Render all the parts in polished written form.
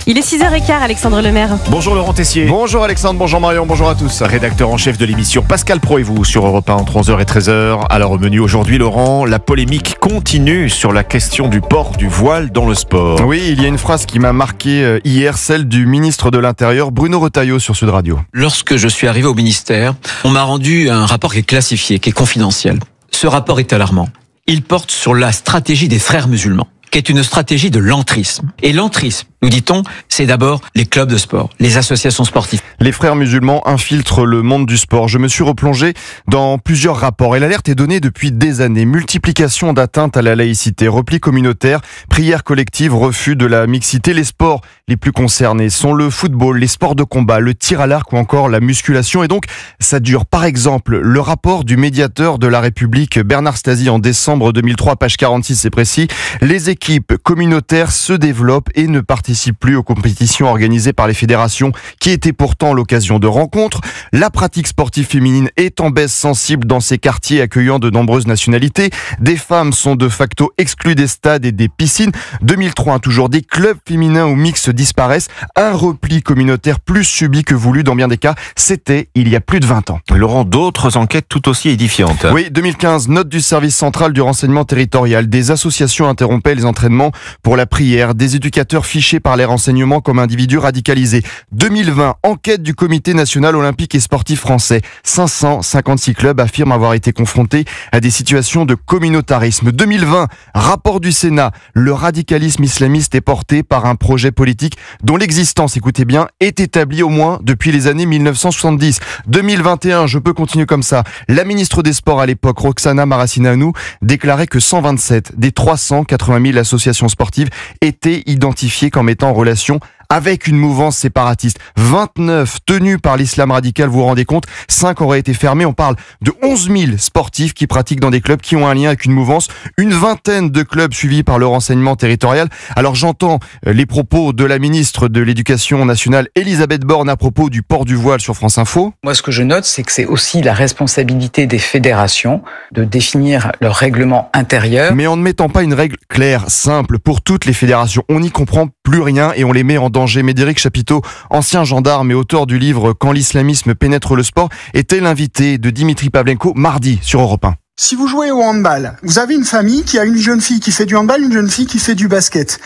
Il est 6h15, Alexandre Lemaire. Bonjour Laurent Tessier. Bonjour Alexandre, bonjour Marion, bonjour à tous. Rédacteur en chef de l'émission Pascal Pro et vous sur Europe 1 entre 11h et 13h. Alors au menu aujourd'hui Laurent, la polémique continue sur la question du port du voile dans le sport. Oui, il y a une phrase qui m'a marqué hier, celle du ministre de l'Intérieur Bruno Retailleau sur Sud Radio. Lorsque je suis arrivé au ministère, on m'a rendu un rapport qui est classifié, qui est confidentiel. Ce rapport est alarmant. Il porte sur la stratégie des frères musulmans, qui est une stratégie de l'entrisme. Et l'entrisme, nous dit-on, c'est d'abord les clubs de sport, les associations sportives. Les frères musulmans infiltrent le monde du sport. Je me suis replongé dans plusieurs rapports et l'alerte est donnée depuis des années. Multiplication d'atteintes à la laïcité, repli communautaire, prières collectives, refus de la mixité. Les sports les plus concernés sont le football, les sports de combat, le tir à l'arc ou encore la musculation. Et donc, ça dure. Par exemple, le rapport du médiateur de la République, Bernard Stasi, en décembre 2003, page 46, c'est précis. Les équipes communautaires se développent et ne participent plus aux compétitions organisées par les fédérations qui étaient pourtant l'occasion de rencontres. La pratique sportive féminine est en baisse sensible dans ces quartiers accueillant de nombreuses nationalités. Des femmes sont de facto exclues des stades et des piscines. 2003, toujours des clubs féminins ou mixtes disparaissent. Un repli communautaire plus subi que voulu dans bien des cas. C'était il y a plus de 20 ans. Laurent, d'autres enquêtes tout aussi édifiantes. Oui, 2015, note du service central du renseignement territorial. Des associations interrompaient les entraînements pour la prière. Des éducateurs fichés par les renseignements comme individus radicalisés. 2020, enquête du Comité national olympique et sportif français. 556 clubs affirment avoir été confrontés à des situations de communautarisme. 2020, rapport du Sénat. Le radicalisme islamiste est porté par un projet politique dont l'existence, écoutez bien, est établie au moins depuis les années 1970. 2021, je peux continuer comme ça. La ministre des Sports à l'époque, Roxana Maracineanu, déclarait que 127 des 380 000 associations sportives étaient identifiées comme étant en relation avec une mouvance séparatiste. 29 tenues par l'islam radical, vous vous rendez compte, 5 auraient été fermées. On parle de 11 000 sportifs qui pratiquent dans des clubs qui ont un lien avec une mouvance. Une vingtaine de clubs suivis par le renseignement territorial. Alors j'entends les propos de la ministre de l'Éducation nationale, Elisabeth Borne, à propos du port du voile sur France Info. Moi, ce que je note, c'est que c'est aussi la responsabilité des fédérations de définir leur règlement intérieur. Mais en ne mettant pas une règle claire, simple, pour toutes les fédérations, on n'y comprend plus rien et on les met en danger. Médéric Chapiteau, ancien gendarme et auteur du livre « Quand l'islamisme pénètre le sport », était l'invité de Dimitri Pavlenko mardi sur Europe 1. Si vous jouez au handball, vous avez une famille qui a une jeune fille qui fait du handball, une jeune fille qui fait du basket.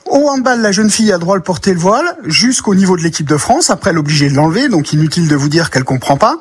Au handball, la jeune fille a le droit de porter le voile jusqu'au niveau de l'équipe de France. Après, elle est obligée de l'enlever, donc inutile de vous dire qu'elle comprend pas.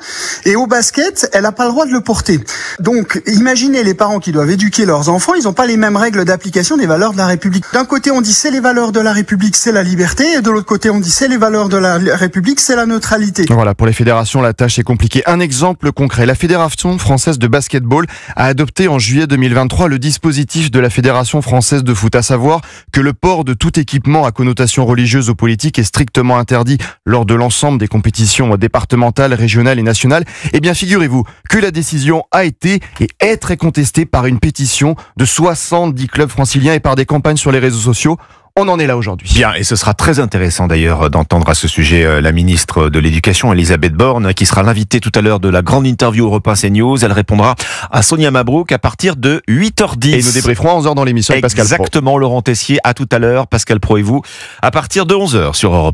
Et au basket, elle n'a pas le droit de le porter. Donc, imaginez les parents qui doivent éduquer leurs enfants, ils n'ont pas les mêmes règles d'application des valeurs de la République. D'un côté, on dit c'est les valeurs de la République, c'est la liberté, et de l'autre côté, on dit c'est les valeurs de la République, c'est la neutralité. Voilà, pour les fédérations, la tâche est compliquée. Un exemple concret, la Fédération française de basketball a adopté en juillet 2023 le dispositif de la Fédération française de foot, à savoir que le port de tout équipement à connotation religieuse ou politique est strictement interdit lors de l'ensemble des compétitions départementales, régionales et nationales. Eh bien, figurez-vous que la décision a été et est très contestée par une pétition de 70 clubs franciliens et par des campagnes sur les réseaux sociaux. On en est là aujourd'hui. Bien, et ce sera très intéressant d'ailleurs d'entendre à ce sujet la ministre de l'Éducation, Elisabeth Borne, qui sera l'invitée tout à l'heure de la grande interview Europe 1 CNews. Elle répondra à Sonia Mabrouk à partir de 8h10. Et nous débrieferons à 11h dans l'émission avec Pascal Pro. Exactement, Laurent Tessier. À tout à l'heure, Pascal Pro et vous, à partir de 11h sur Europe 1.